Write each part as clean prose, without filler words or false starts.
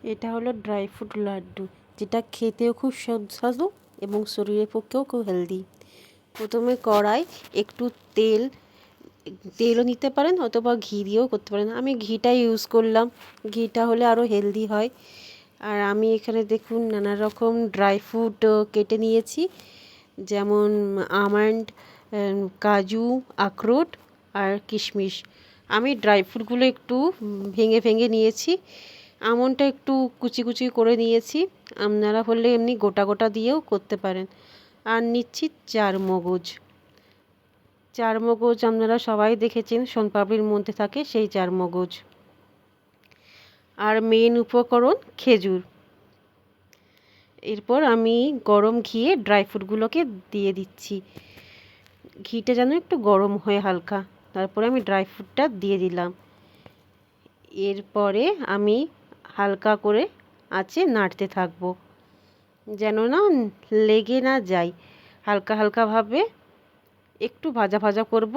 এটা হলো dry fruit laddu, যেটা খেতেও খুব সুস্বাদু এবং শরীরের পক্ষেও খুব হেলদি। প্রথমে কড়াই একটু তেল তেলও নিতে পারেন অথবা ঘি দিয়েও করতে পারেন। আমি ঘিটা ইউজ করলাম, ঘিটা হলে আরও হেলদি হয়। আর আমি এখানে দেখুন নানা রকম ড্রাই ফ্রুট কেটে নিয়েছি, যেমন আমন্ড, কাজু, আখরোট আর কিশমিশ। আমি ড্রাই ফ্রুটগুলো একটু ভেঙে ভেঙে নিয়েছি, আমন্ডটা একটু কুচি কুচি করে নিয়েছি। আপনারা হলে এমনি গোটা গোটা দিয়েও করতে পারেন। আর নিচ্ছি চারমগজ। চারমগজ আপনারা সবাই দেখেছেন, সোনপাপড়ির মধ্যে থাকে সেই চারমগজ। আর মেন উপকরণ খেজুর। এরপর আমি গরম ঘিয়ে ড্রাই ফ্রুটগুলোকে দিয়ে দিচ্ছি। ঘিটা যেন একটু গরম হয় হালকা, তারপরে আমি ড্রাই ফ্রুটটা দিয়ে দিলাম। এরপরে আমি হালকা করে আঁচে নাড়তে থাকবো, যেন না লেগে না যায়। হালকা হালকাভাবে একটু ভাজা ভাজা করব।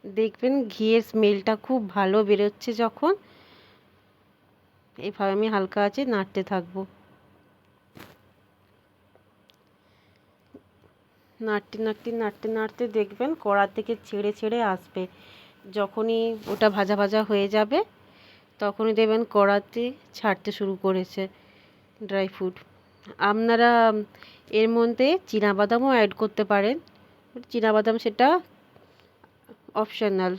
দেখবেন ঘিয়ের স্মেলটা খুব ভালো বেরোচ্ছে যখন। এইভাবে আমি হালকা আঁচে নাড়তে থাকবো। নাড়তে নাড়তে নাড়তে নাড়তে দেখবেন কড়া থেকে ছেড়ে ছেড়ে আসবে। যখনই ওটা ভাজা ভাজা হয়ে যাবে তখনই দেখবেন কড়াতে ছাড়তে শুরু করেছে ড্রাই ফ্রুট। আপনারা এর মধ্যে চীনাবাদামও অ্যাড করতে পারেন, চীনাবাদাম সেটা অপশনাল।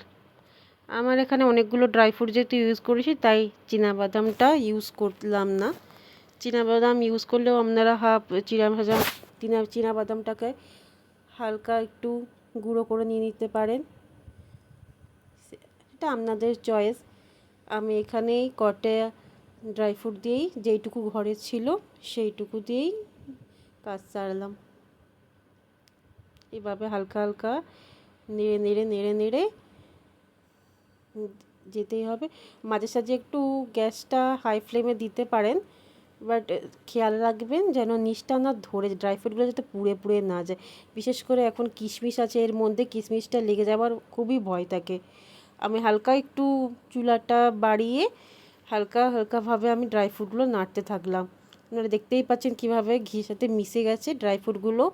আমার এখানে অনেকগুলো ড্রাই ফ্রুট যেহেতু ইউজ করেছি তাই চীনাবাদামটা ইউজ করলাম না। চীনাবাদাম ইউজ করলেও আপনারা চীনাবাদামটাকে হালকা একটু গুঁড়ো করে নিয়ে নিতে পারেন, এটা আপনাদের চয়েস। আমি এখানে কটা ড্রাই ফ্রুট দিয়েই, যেইটুকু ঘরে ছিল সেইটুকু দিয়েই কাজ সারলাম। এভাবে হালকা হালকা নেড়ে নেড়ে নেড়ে নেড়ে যেতেই হবে। মাঝে সাঝে একটু গ্যাসটা হাই ফ্লেমে দিতে পারেন, বাট খেয়াল রাখবেন যেন নিচটা না ধরে, ড্রাই ফ্রুটগুলো যাতে পুড়ে পুড়ে না যায়। বিশেষ করে এখন কিশমিশ আছে এর মধ্যে, কিশমিশটা লেগে যাওয়ার খুবই ভয় থাকে। আমি হালকা একটু চুলাটা বাড়িয়ে হালকা হালকাভাবে আমি ড্রাই ফ্রুটগুলো নাড়তে থাকলাম। আপনারা দেখতেই পাচ্ছেন কীভাবে ঘির সাথে মিশে গেছে, ড্রাই ফ্রুটগুলো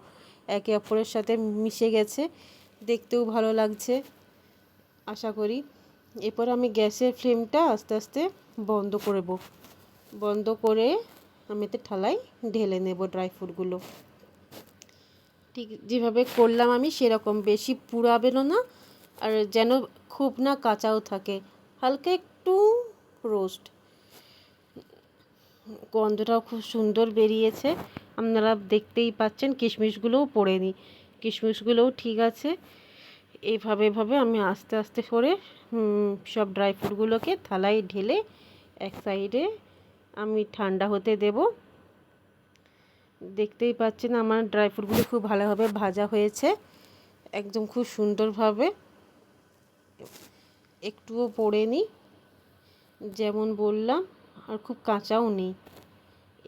একে অপরের সাথে মিশে গেছে, দেখতেও ভালো লাগছে আশা করি। এরপর আমি গ্যাসের ফ্লেমটা আস্তে আস্তে বন্ধ করব। বন্ধ করে আমি এতে থালায় ঢেলে নেব ড্রাই ফ্রুটগুলো। ঠিক যেভাবে করলাম আমি সেরকম, বেশি পুড়াবেনও না আর যেন খুব না কাঁচাও থাকে, হালকা একটু রোস্ট। গন্ধটাও খুব সুন্দর বেরিয়েছে, আপনারা দেখতেই পাচ্ছেন। কিশমিশগুলোও পড়েনি, কিশমিশগুলোও ঠিক আছে। এভাবে এভাবে আমি আস্তে আস্তে করে সব ড্রাই ফ্রুটগুলোকে থালায় ঢেলে এক সাইডে আমি ঠান্ডা হতে দেব। দেখতেই পাচ্ছেন আমার ড্রাই ফ্রুটগুলো খুব ভালোভাবে ভাজা হয়েছে, একদম খুব সুন্দরভাবে, একটুও পড়েনি যেমন বললাম, আর খুব কাঁচাও নেই।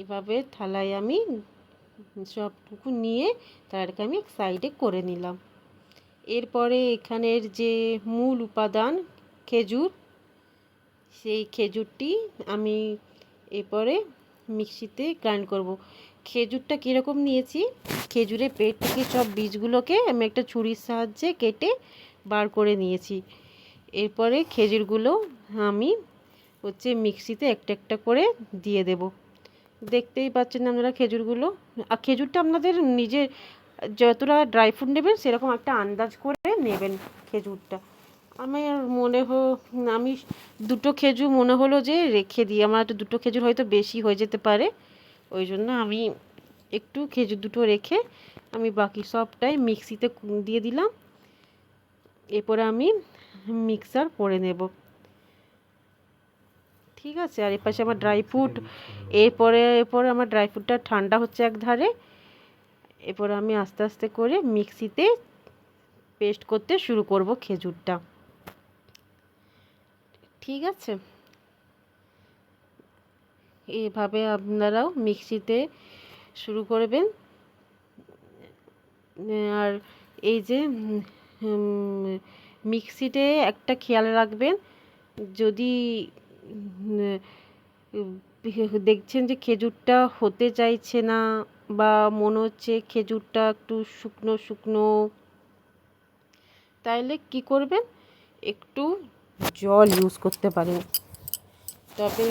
এভাবে থালায় আমি সবটুকু নিয়ে তারকে আমি এক সাইডে করে নিলাম। এরপরে এখানের যে মূল উপাদান খেজুর, সেই খেজুরটি আমি এরপরে মিক্সিতে গ্রাইন্ড করব। খেজুরটা কীরকম নিয়েছি, খেজুরের পেট থেকে সব বীজগুলোকে আমি একটা ছুরির সাহায্যে কেটে বার করে নিয়েছি। এরপরে খেজুরগুলো আমি মিক্সিতে একটা একটা করে দিয়ে দেব। দেখতেই পাচ্ছেন আপনারা খেজুরগুলো। আর খেজুরটা আপনাদের নিজের যতটা ড্রাই ফ্রুট নেবেন সেরকম একটা আন্দাজ করে নেবেন খেজুরটা। আমার আমি দুটো খেজুর মনে হলো যে রেখে দিই, আমার একটু দুটো খেজুর হয়তো বেশি হয়ে যেতে পারে, ওই জন্য আমি একটু খেজুর দুটো রেখে আমি বাকি সবটাই মিক্সিতে দিয়ে দিলাম। এরপরে আমি মিক্সার করে নেব, ঠিক আছে। আর এপাশে আমার ড্রাই ফ্রুট, এরপরে আমার ড্রাই ফ্রুটটা ঠান্ডা হচ্ছে এক ধারে। এরপরে আমি আস্তে আস্তে করে মিক্সিতে পেস্ট করতে শুরু করব খেজুরটা, ঠিক আছে। এইভাবে আপনারাও মিক্সিতে শুরু করবেন। আর এই যে মিক্সিতে একটা খেয়াল রাখবেন, যদি দেখছেন যে খেজুরটা হতে চাইছে না বা মনে হচ্ছে খেজুরটা একটু শুকনো শুকনো, তাইলে কি করবেন, একটু জল ইউজ করতে পারেন। তবে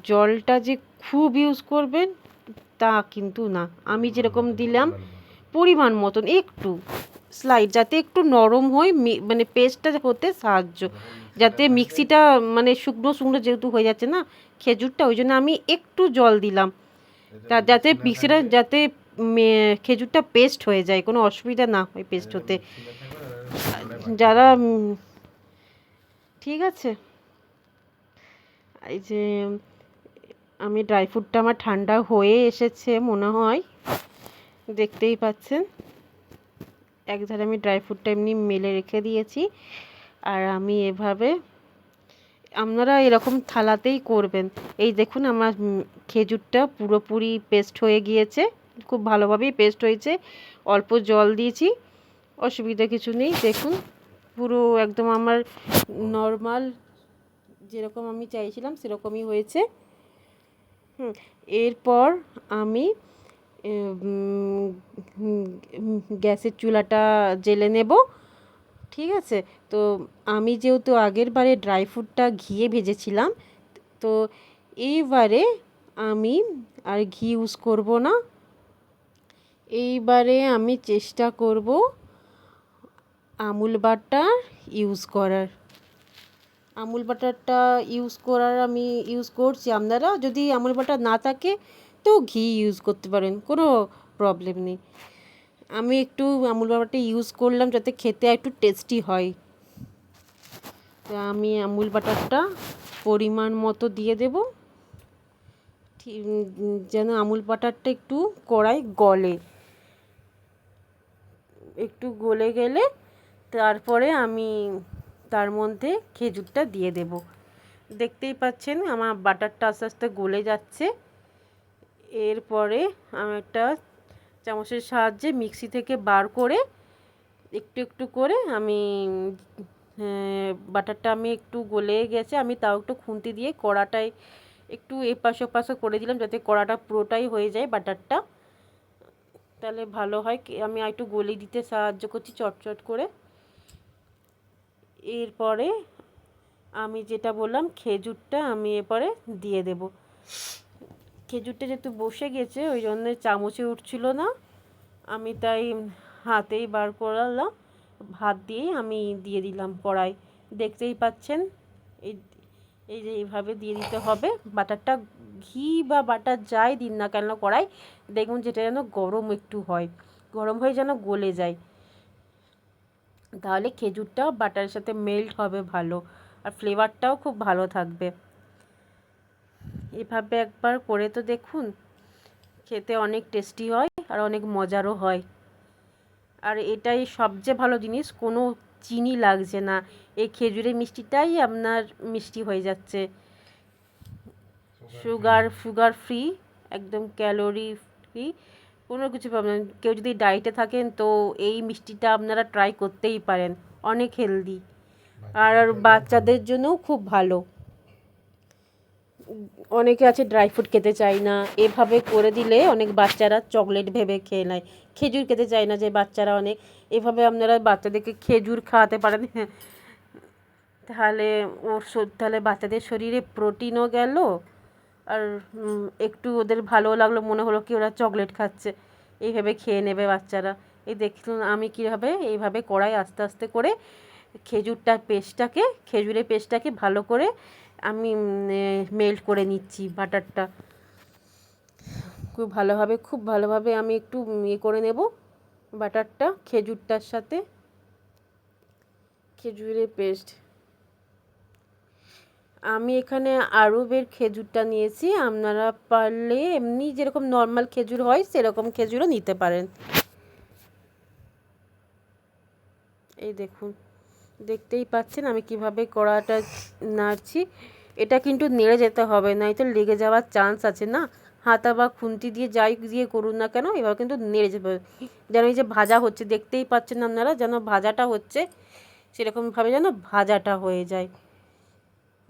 জলটা যে খুব ইউজ করবেন তা কিন্তু না, আমি যেরকম দিলাম পরিমাণ মতন একটু স্লাইড, যাতে একটু নরম হয়, মানে পেস্টটা হতে সাহায্য, যাতে মিক্সিটা মানে শুকনো শুকনো যেহেতু হয়ে যাচ্ছে না খেজুরটা, ওই জন্য আমি একটু জল দিলাম, তা যাতে মিক্সিটা যাতে খেজুরটা পেস্ট হয়ে যায়, কোনো অসুবিধা না হয় পেস্ট হতে। যারা ঠিক আছে, এই যে আমি ড্রাই ফ্রুটটা আমার ঠান্ডা হয়ে এসেছে মনে হয়, দেখতেই পাচ্ছেন। এক ধারে আমি ড্রাই ফ্রুটটা এমনি মেলে রেখে দিয়েছি, আর আমি এভাবে, আপনারা এরকম থালাতেই করবেন। এই দেখুন আমার খেজুরটা পুরোপুরি পেস্ট হয়ে গিয়েছে, খুব ভালোভাবেই পেস্ট হয়েছে, অল্প জল দিয়েছি, অসুবিধা কিছু নেই। দেখুন পুরো একদম আমার নর্মাল যেরকম আমি চাইছিলাম সেরকমই হয়েছে। এরপর আমি গ্যাসের চুলাটা জ্বেলে নেব, ঠিক আছে। তো আমি যেহেতু আগের বারে ড্রাই ফ্রুটটা ঘিয়ে ভেজেছিলাম, তো এইবারে আমি আর ঘি ইউজ করব না, এইবারে আমি চেষ্টা করব আমুল বাটার ইউজ করার। আমুল বাটারটা আমি ইউজ করছি। আপনারা যদি আমুল বাটার না থাকে তো ঘি ইউজ করতে পারেন, কোনো প্রবলেম নেই। আমি একটু আমুল বাটারটা ইউজ করলাম যাতে খেতে একটু টেস্টি হয়। তো আমি আমুল বাটারটা পরিমাণ মতো দিয়ে দেব, যেন আমুল বাটারটা একটু কড়াই গলে, একটু গলে গেলে তারপরে আমি তার মধ্যে খেজুরটা দিয়ে দেব। দেখতেই পাচ্ছেন আমার বাটারটা আস্তে আস্তে গলে যাচ্ছে। এরপরে আমি একটা চামচের সাহায্যে মিক্সি থেকে বার করে একটু একটু করে আমি বাটারটা আমি একটু গলে গেছে, আমি তাও একটু খুন্তি দিয়ে কড়াটায় একটু এপাশ ওপাশ করে দিলাম যাতে কড়াটা পুরোটাই হয়ে যায় বাটারটা, তাহলে ভালো হয়। আমি একটু গলে দিতে সাহায্য করছি চটচট করে। এরপরে আমি যেটা বললাম খেজুরটা আমি এরপরে দিয়ে দেব। খেজুরটা যেহেতু বসে গেছে ওই জন্য চামচে উঠছিল না, আমি তাই হাতেই বার করালাম, হাত দিয়েই আমি দিয়ে দিলাম কড়াই। দেখতেই পাচ্ছেন এই এই যে এইভাবে দিয়ে দিতে হবে বাটারটা। ঘি বা বাটার যাই দিন না কেন কড়াই, দেখুন যেটা যেন গরম একটু হয়, গরম হয়ে যেন গলে যায়, তাহলে খেজুরটাও বাটারের সাথে মেল্ট হবে ভালো, আর ফ্লেভারটাও খুব ভালো থাকবে। এভাবে একবার করে তো দেখুন, খেতে অনেক টেস্টি হয় আর অনেক মজারও হয়। আর এটাই সবচেয়ে ভালো জিনিস, কোনো চিনি লাগছে না, এই খেজুরের মিষ্টিটাই আপনার মিষ্টি হয়ে যাচ্ছে, সুগার ফ্রি, একদম ক্যালোরি ফ্রি, কোনো কিছু প্রবলেম। কেউ যদি ডায়েটে থাকেন তো এই মিষ্টিটা আপনারা ট্রাই করতেই পারেন, অনেক হেলদি, আর বাচ্চাদের জন্যও খুব ভালো। অনেকে আছে ড্রাই ফ্রুট খেতে চায় না, এভাবে করে দিলে অনেক বাচ্চারা চকলেট ভেবে খেয়ে নেয়, খেজুর খেতে চায় না যে বাচ্চারা অনেক, এভাবে আপনারা বাচ্চাদেরকে খেজুর খাওয়াতে পারেন। তাহলে তাহলে বাচ্চাদের শরীরে প্রোটিনও গেল, আর একটু ওদের ভালো লাগলো, মনে হলো কি ওরা চকলেট খাচ্ছে, এইভাবে খেয়ে নেবে বাচ্চারা। এই দেখুন আমি কীভাবে এইভাবে কড়াই আস্তে আস্তে করে খেজুরের পেস্টটাকে ভালো করে আমি মেল্ট করে নিচ্ছি বাটারটা, খুব ভালোভাবে আমি একটু করে নেব বাটারটা খেজুরটার সাথে। খেজুরের পেস্ট আমি এখানে আরবের খেজুরটা নিয়েছি, আপনারা পারলে এমনি যেরকম নর্মাল খেজুর হয় সেরকম খেজুরও নিতে পারেন। এই দেখুন, দেখতেই পাচ্ছেন আমি কিভাবে কড়াটা নাড়ছি, এটা কিন্তু নেড়ে যেতে হবে, নয়তো লেগে যাওয়ার চান্স আছে না, হাতা বা খুন্তি দিয়ে যাই দিয়ে করুন না কেন, এবার কিন্তু নেড়ে যাবে, যেন এই যে ভাজা হচ্ছে দেখতেই পাচ্ছেন আপনারা, যেন ভাজাটা হচ্ছে সেরকমভাবে যেন ভাজাটা হয়ে যায়।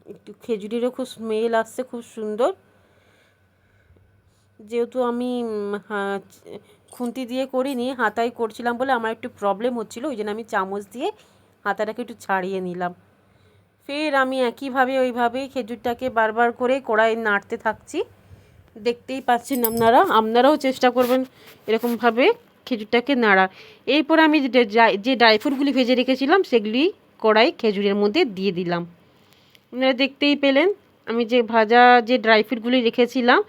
একটু খেজুরেরও খুব স্মেল আসছে, খুব সুন্দর। যেহেতু আমি খুন্তি দিয়ে করিনি, হাতায় করছিলাম বলে আমার একটু প্রবলেম হচ্ছিলো, ওই জন্য আমি চামচ দিয়ে হাতাটাকে একটু ছাড়িয়ে নিলাম। ফের আমি একইভাবে ওইভাবেই খেজুরটাকে বারবার করে কড়াই নাড়তে থাকছি। দেখতেই পাচ্ছেন আপনারাও চেষ্টা করবেন এরকমভাবে খেজুরটাকে নাড়া। এরপর আমি যে ড্রাই ফ্রুটগুলি ভেজে রেখেছিলাম সেগুলি কড়াই খেজুরের মধ্যে দিয়ে দিলাম। আপনারা দেখতেই পেলেন আমি যে ভাজা যে ড্রাই ফ্রুটগুলি রেখেছিলাম,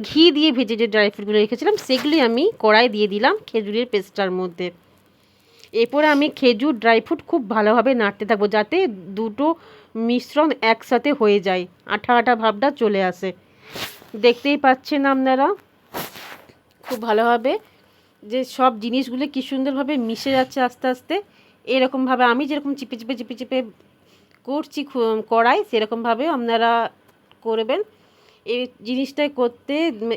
ঘি দিয়ে ভেজে যে ড্রাই ফ্রুটগুলো রেখেছিলাম সেগুলি আমি কড়াই দিয়ে দিলাম খেজুরের পেস্টটার মধ্যে। এরপরে আমি খেজুর ড্রাই ফ্রুট খুব ভালোভাবে নাড়তে থাকবো যাতে দুটো মিশ্রণ একসাথে হয়ে যায়, আঠা আঠা ভাবটা চলে আসে। দেখতেই পাচ্ছেন আপনারা খুব ভালোভাবে যে সব জিনিসগুলো কী সুন্দরভাবে মিশে যাচ্ছে আস্তে আস্তে। এরকমভাবে আমি যেরকম চিপে চিপে চিপে চিপে করছি কড়াই, সেরকমভাবে আপনারা করবেন। এই জিনিসটা করতে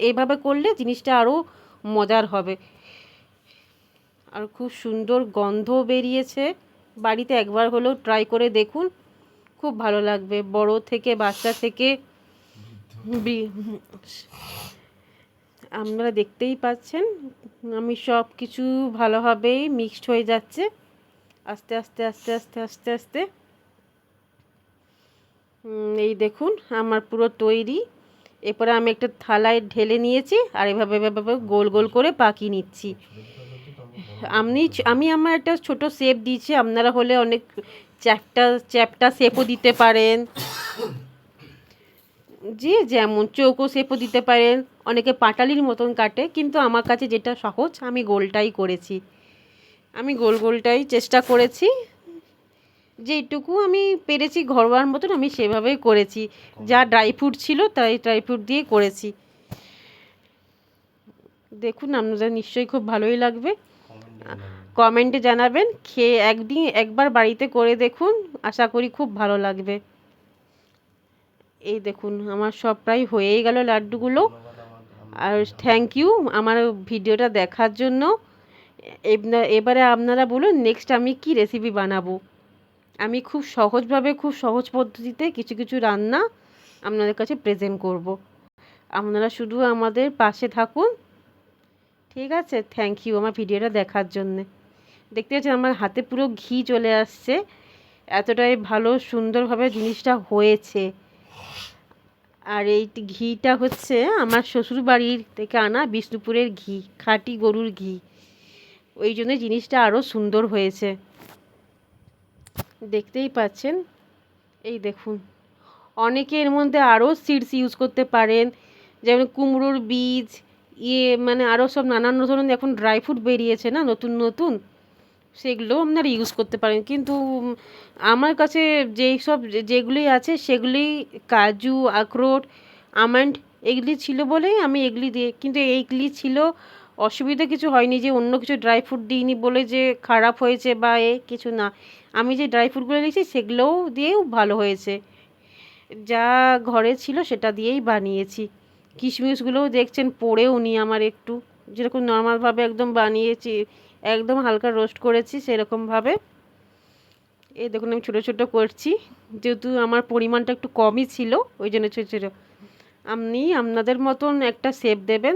এইভাবে করলে জিনিসটা আরও মজার হবে, আর খুব সুন্দর গন্ধ বেরিয়েছে। বাড়িতে একবার হলেও ট্রাই করে দেখুন, খুব ভালো লাগবে। বড় থেকে বাচ্চা থেকে আপনারা দেখতেই পাচ্ছেন আমি সব কিছু ভালোভাবেই মিক্সড হয়ে যাচ্ছে আস্তে আস্তে আস্তে আস্তে আস্তে আস্তে। এই দেখুন আমার পুরো তৈরি। এরপরে আমি একটা থালায় ঢেলে নিয়েছি আর এভাবে এভাবে গোল গোল করে পাকিয়ে নিচ্ছি। আমি আমার একটা ছোট শেপ দিয়েছি, আপনারা হলে অনেক চ্যাপ্টা শেপও দিতে পারেন, যে যেমন চৌকো শেপও দিতে পারেন, অনেকে পাটালির মতন কাটে, কিন্তু আমার কাছে যেটা সহজ আমি গোলটাই করেছি। আমি গোলটাই চেষ্টা করেছি, যেটুকু আমি পেরেছি ঘরোয়ার মতন আমি সেভাবেই করেছি। যা ড্রাই ফ্রুট ছিল তাই ড্রাই ফ্রুট দিয়ে করেছি। দেখুন আপনাদের নিশ্চয়ই খুব ভালোই লাগবে। কমেন্টে জানাবেন, খেয়ে একবার বাড়িতে করে দেখুন, আশা করি খুব ভালো লাগবে। এই দেখুন আমার সব প্রায় হয়েই গেল লাড্ডুগুলো। আর থ্যাংক ইউ আমার ভিডিওটা দেখার জন্য। এবারে আপনারা বলুন নেক্সট আমি কি রেসিপি বানাবো। আমি খুব সহজভাবে খুব সহজ পদ্ধতিতে কিছু কিছু রান্না আপনাদের কাছে প্রেজেন্ট করব। আপনারা শুধু আমাদের পাশে থাকুন, ঠিক আছে? থ্যাংক ইউ আমার ভিডিওটা দেখার জন্যে। দেখতে পাচ্ছেন আমার হাতে পুরো ঘি চলে আসছে, এতটাই ভালো সুন্দরভাবে জিনিসটা হয়েছে। আর এই ঘিটা হচ্ছে আমার শ্বশুর বাড়ির থেকে আনা বিষ্ণুপুরের ঘি, খাঁটি গরুর ঘি, ওই জন্য জিনিসটা আরও সুন্দর হয়েছে। দেখতেই পাচ্ছেন এই দেখুন। অনেকে এর মধ্যে আরও সিডস ইউজ করতে পারেন, যেমন কুমড়োর বীজ, মানে আরও সব নানান ধরনের এখন ড্রাই ফ্রুট বেরিয়েছে না নতুন নতুন, সেগুলোও আপনারা ইউজ করতে পারেন। কিন্তু আমার কাছে যেগুলি আছে সেগুলি কাজু, আখরোট, আমন্ড এগুলি ছিল বলেই আমি এগুলি দিয়ে, কিন্তু এইগুলি ছিল, অসুবিধা কিছু হয়নি যে অন্য কিছু ড্রাই ফ্রুট দিইনি বলে যে খারাপ হয়েছে বা কিছু না। আমি যে ড্রাই ফ্রুটগুলো দিয়েছি সেগুলোও দিয়েও ভালো হয়েছে, যা ঘরে ছিল সেটা দিয়েই বানিয়েছি। কিশমিশগুলোও দেখছেন পড়েও নি আমার একটু, যেরকম নর্মালভাবে একদম বানিয়েছি, একদম হালকা রোস্ট করেছি সেরকমভাবে। এই দেখুন আমি ছোটো ছোটো করছি, যেহেতু আমার পরিমাণটা একটু কমই ছিল ওই জন্য ছোটো ছোটো। আপনি আপনাদের মতন একটা শেপ দেবেন,